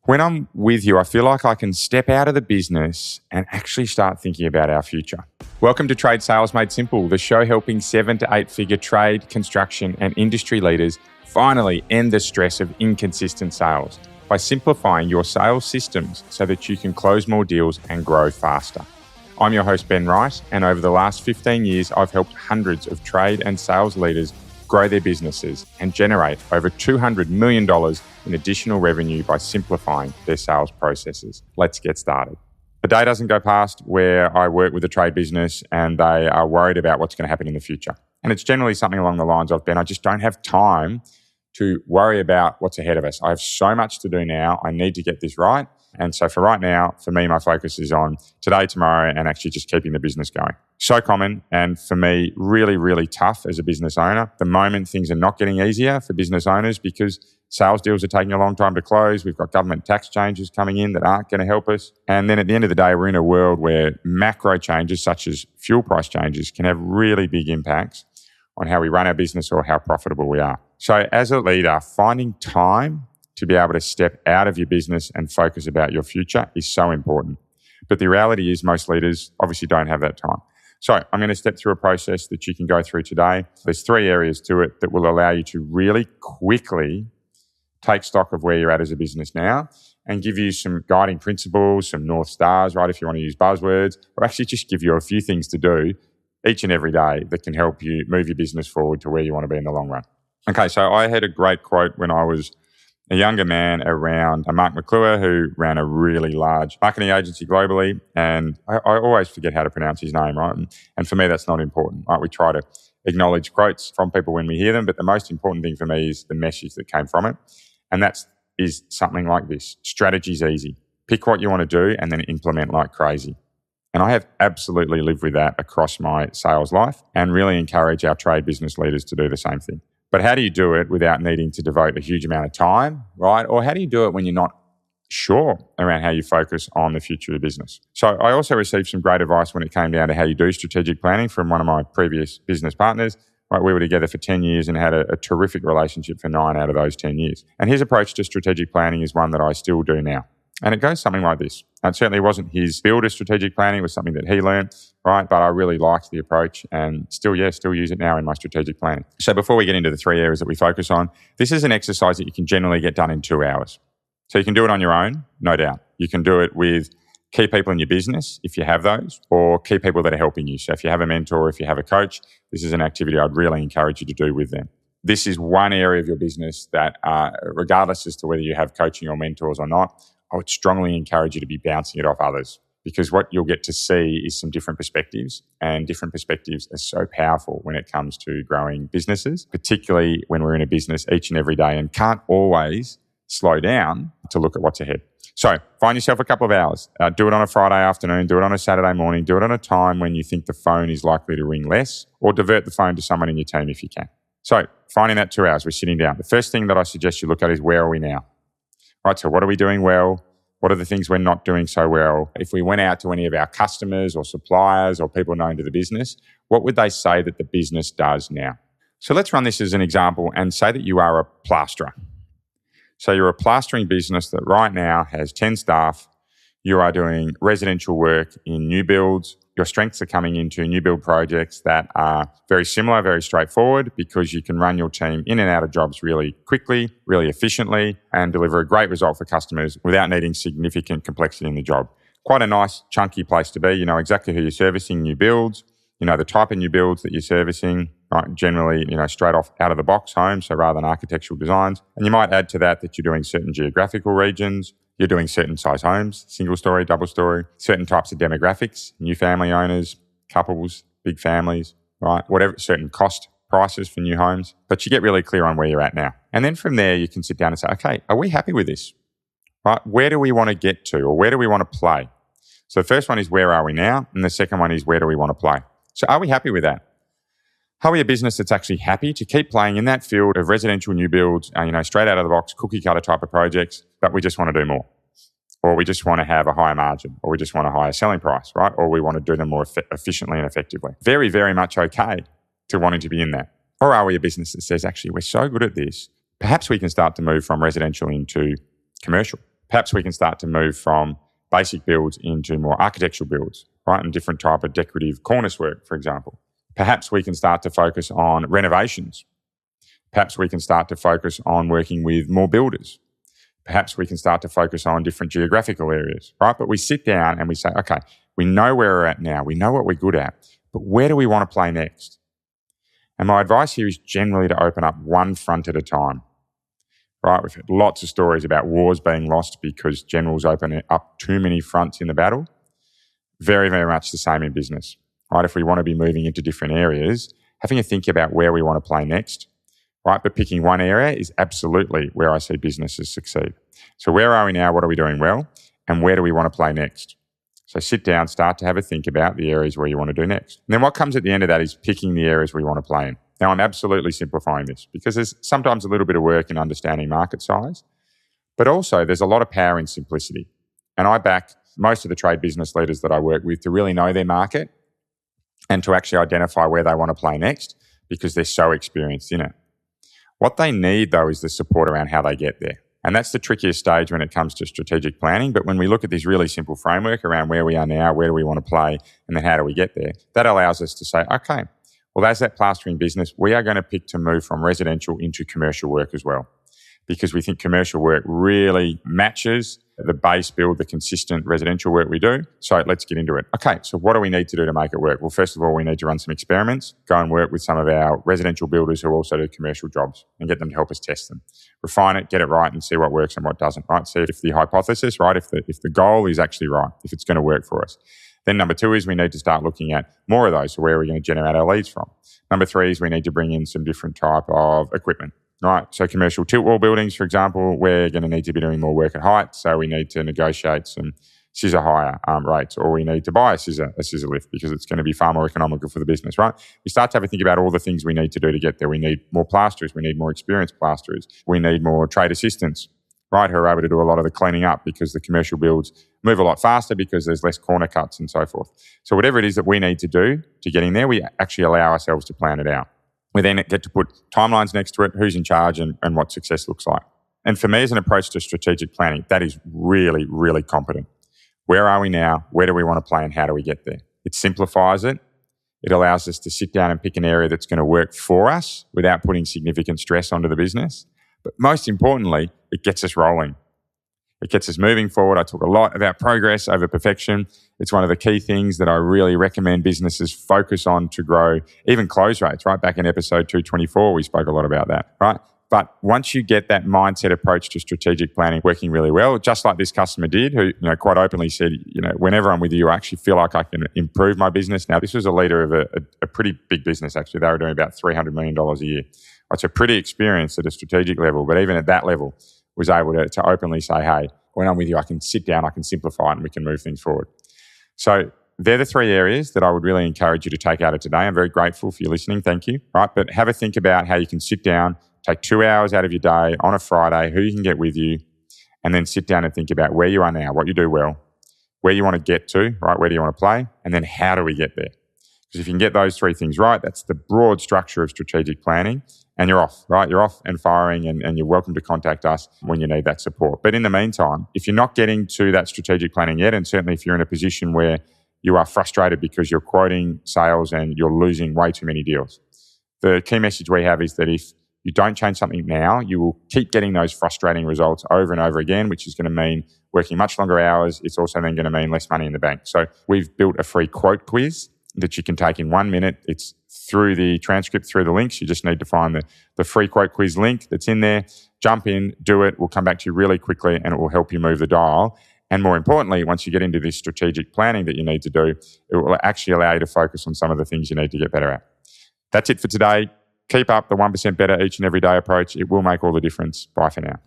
When I'm with you, I feel like I can step out of the business and actually start thinking about our future. Welcome to Trade Sales Made Simple, the show helping 7 to 8 figure trade, construction, and industry leaders finally end the stress of inconsistent sales by simplifying your sales systems so that you can close more deals and grow faster. I'm your host, Ben Wright, and over the last 15 years, I've helped hundreds of trade and sales leaders grow their businesses and generate over $200 million in additional revenue by simplifying their sales processes. Let's get started. A day doesn't go past where I work with a trade business and they are worried about what's going to happen in the future. And it's generally something along the lines of, Ben, I just don't have time to worry about what's ahead of us. I have so much to do now. I need to get this right. And so for right now, for me, my focus is on today, tomorrow, and actually just keeping the business going. So common, and for me, really, really tough as a business owner. At the moment, things are not getting easier for business owners because sales deals are taking a long time to close. We've got government tax changes coming in that aren't going to help us. And then at the end of the day, we're in a world where macro changes, such as fuel price changes, can have really big impacts on how we run our business or how profitable we are. So as a leader, finding time to be able to step out of your business and focus about your future is so important. But the reality is most leaders obviously don't have that time. So I'm going to step through a process that you can go through today. There's 3 areas to it that will allow you to really quickly take stock of where you're at as a business now and give you some guiding principles, some North Stars, right, if you want to use buzzwords, or actually just give you a few things to do each and every day that can help you move your business forward to where you want to be in the long run. Okay, so I had a great quote when I was a younger man around Mark McClure, who ran a really large marketing agency globally. And I always forget how to pronounce his name, right? And for me, that's not important, right? We try to acknowledge quotes from people when we hear them, but the most important thing for me is the message that came from it. And that is something like this. Strategy's easy. Pick what you want to do and then implement like crazy. And I have absolutely lived with that across my sales life and really encourage our trade business leaders to do the same thing. But how do you do it without needing to devote a huge amount of time, right? Or how do you do it when you're not sure around how you focus on the future of the business? So I also received some great advice when it came down to how you do strategic planning from one of my previous business partners. Right, we were together for 10 years and had a terrific relationship for 9 out of those 10 years. And his approach to strategic planning is one that I still do now. And it goes something like this. And it certainly wasn't his build of strategic planning, it was something that he learned, right? But I really liked the approach and still use it now in my strategic planning. So before we get into the 3 areas that we focus on, this is an exercise that you can generally get done in 2 hours. So you can do it on your own, no doubt. You can do it with key people in your business, if you have those, or key people that are helping you. So if you have a mentor, if you have a coach, this is an activity I'd really encourage you to do with them. This is one area of your business that, regardless as to whether you have coaching or mentors or not, I would strongly encourage you to be bouncing it off others, because what you'll get to see is some different perspectives, and different perspectives are so powerful when it comes to growing businesses, particularly when we're in a business each and every day and can't always slow down to look at what's ahead. So find yourself a couple of hours. Do it on a Friday afternoon, do it on a Saturday morning, do it on a time when you think the phone is likely to ring less, or divert the phone to someone in your team if you can. So finding that 2 hours, we're sitting down. The first thing that I suggest you look at is, where are we now? Right, so what are we doing well? What are the things we're not doing so well? If we went out to any of our customers or suppliers or people known to the business, what would they say that the business does now? So let's run this as an example and say that you are a plasterer. So you're a plastering business that right now has 10 staff. You are doing residential work in new builds. Your strengths are coming into new build projects that are very similar, very straightforward, because you can run your team in and out of jobs really quickly, really efficiently, and deliver a great result for customers without needing significant complexity in the job. Quite a nice, chunky place to be. You know exactly who you're servicing new builds. You know the type of new builds that you're servicing, right? Generally, straight off out of the box homes, so rather than architectural designs. And you might add to that you're doing certain geographical regions. You're doing certain size homes, single story, double story, certain types of demographics, new family owners, couples, big families, right? Whatever, certain cost prices for new homes. But you get really clear on where you're at now. And then from there, you can sit down and say, okay, are we happy with this? Right? Where do we want to get to, or where do we want to play? So the first one is, where are we now? And the second one is, where do we want to play? So are we happy with that? Are we a business that's actually happy to keep playing in that field of residential new builds, straight out of the box, cookie cutter type of projects, but we just want to do more? Or we just want to have a higher margin, or we just want a higher selling price, right? Or we want to do them more efficiently and effectively. Very, very much okay to wanting to be in that. Or are we a business that says, actually, we're so good at this, perhaps we can start to move from residential into commercial, Perhaps we can start to move from basic builds into more architectural builds, right? And different type of decorative cornice work, for example. Perhaps we can start to focus on renovations. Perhaps we can start to focus on working with more builders. Perhaps we can start to focus on different geographical areas, right? But we sit down and we say, okay, we know where we're at now. We know what we're good at, but where do we want to play next? And my advice here is generally to open up one front at a time, right? We've had lots of stories about wars being lost because generals open up too many fronts in the battle. Very, very much the same in business, right? If we want to be moving into different areas, having a think about where we want to play next, right? But picking one area is absolutely where I see businesses succeed. So where are we now? What are we doing well? And where do we want to play next? So sit down, start to have a think about the areas where you want to do next. And then what comes at the end of that is picking the areas we want to play in. Now, I'm absolutely simplifying this because there's sometimes a little bit of work in understanding market size, but also there's a lot of power in simplicity. And I back most of the trade business leaders that I work with to really know their market and to actually identify where they want to play next because they're so experienced in it. What they need, though, is the support around how they get there. And that's the trickiest stage when it comes to strategic planning. But when we look at this really simple framework around where we are now, where do we want to play, and then how do we get there, that allows us to say, okay, well, as that plastering business, we are going to pick to move from residential into commercial work as well, because we think commercial work really matches the base build, the consistent residential work we do. So let's get into it. Okay, so what do we need to do to make it work? Well, first of all, we need to run some experiments, go and work with some of our residential builders who also do commercial jobs and get them to help us test them. Refine it, get it right and see what works and what doesn't, right? See if the hypothesis, right, if the goal is actually right, if it's going to work for us. Then number 2 is we need to start looking at more of those. So where are we going to generate our leads from? Number 3 is we need to bring in some different type of equipment. Right, so commercial tilt wall buildings, for example, we're going to need to be doing more work at height, so we need to negotiate some scissor hire rates, or we need to buy a scissor lift because it's going to be far more economical for the business, right? We start to have a think about all the things we need to do to get there. We need more plasterers, we need more experienced plasterers, we need more trade assistants, right, who are able to do a lot of the cleaning up because the commercial builds move a lot faster because there's less corner cuts and so forth. So whatever it is that we need to do to get in there, we actually allow ourselves to plan it out. We then get to put timelines next to it, who's in charge and what success looks like. And for me, as an approach to strategic planning, that is really, really competent. Where are we now? Where do we want to play and how do we get there? It simplifies it. It allows us to sit down and pick an area that's going to work for us without putting significant stress onto the business. But most importantly, it gets us rolling. It gets us moving forward. I talk a lot about progress over perfection. It's one of the key things that I really recommend businesses focus on to grow even close rates, right? Back in episode 224, we spoke a lot about that, right? But once you get that mindset approach to strategic planning working really well, just like this customer did, who quite openly said, whenever I'm with you, I actually feel like I can improve my business. Now, this was a leader of a pretty big business, actually. They were doing about $300 million a year. It's a pretty experienced at a strategic level, but even at that level, was able to openly say, hey, when I'm with you, I can sit down, I can simplify it, and we can move things forward. So they're the 3 areas that I would really encourage you to take out of today. I'm very grateful for you listening. Thank you. Right, but have a think about how you can sit down, take 2 hours out of your day on a Friday, who you can get with you, and then sit down and think about where you are now, what you do well, where you want to get to, right? Where do you want to play? And then how do we get there? Because if you can get those 3 things right, that's the broad structure of strategic planning. And you're off, right? You're off and firing, and you're welcome to contact us when you need that support. But in the meantime, if you're not getting to that strategic planning yet, and certainly if you're in a position where you are frustrated because you're quoting sales and you're losing way too many deals, the key message we have is that if you don't change something now, you will keep getting those frustrating results over and over again, which is going to mean working much longer hours. It's also then going to mean less money in the bank. So we've built a free quote quiz that you can take in 1 minute. It's through the transcript, through the links. You just need to find the free quote quiz link that's in there. Jump in, do it. We'll come back to you really quickly and it will help you move the dial. And more importantly, once you get into this strategic planning that you need to do, it will actually allow you to focus on some of the things you need to get better at. That's it for today. Keep up the 1% better each and every day approach. It will make all the difference. Bye for now.